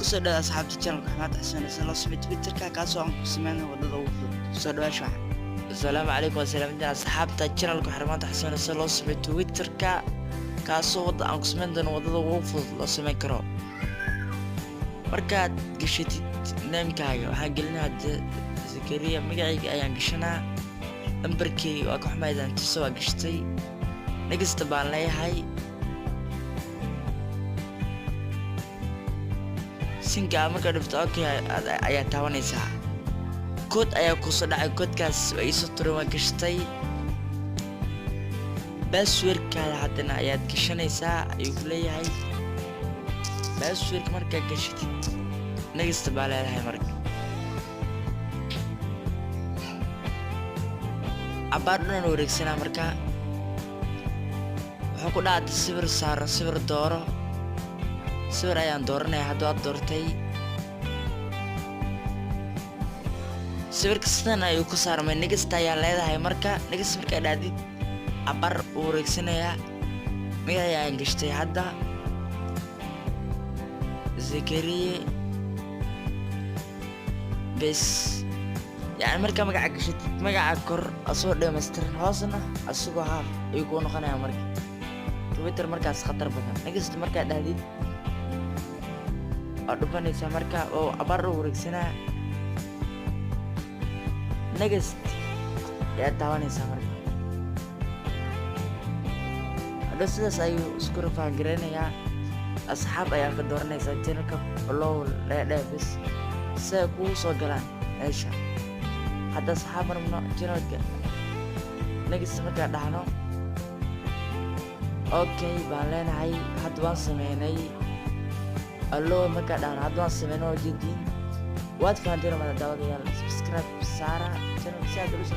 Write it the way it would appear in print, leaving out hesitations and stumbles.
kusoo dhawaada asxaabta channelka Axmed Xasan sala subit Twitterka kaasoo aan ku sameeyay wadada ugu fudud soo dhawaasha assalaamu calaykum wasalaamada asxaabta channelka Axmed Xasan sala subit Twitterka kaasoo wada aan ku sameeyay wadada ugu fudud la sameyn karo markaad gashatid namekaaga waxaan gelinayaa Zakariya magacayga ayaan gashanaa lambarkii waa ku xumaydaan tusoo gashtay next baan leeyahay sinka marka dhifto okay ayaa taawanaysaa kood ayaa ku soo dhacay koodkaas way soo turay waan gashtay passwordkaada haddana ayaad gashanaysaa ayuu ku leeyahay password marka gashatid next baa leedahay marka abaadhan wareegsanaa marka wuxuu ku dhacday sawir saaran sawir dooro sawir ayaan dooranaya hadda waad doortay sawirka sidan ayuu ku saarmay next ayaa leedahay marka next markaa dhaadid abar uu wareegsanayaa magaca ayaan gashtay hadda Zakariya bes يعني مركا مقع قشت مقع كور أصور ده مستر هاسنا أسوق هاف يكون خنا مركا تويتر مركا خطر بدن نجست مركا دهدي أدوبني سمركا أو أبرر وركسنا نجست يا تاواني سمركا أدوسه سايو سكور فانجرنا يا أصحاب يا كدورنا سجنك الله لا بس سأكون صقلان إيش هذا صحابنا من جنود نجس مركا دهنو اوكي بالين هاي هدوان سميني الله مركا دهن هدوان سمينو جدين واد فانتينو من الدعوة ديال سبسكرايب سارة جنود سيادة لسا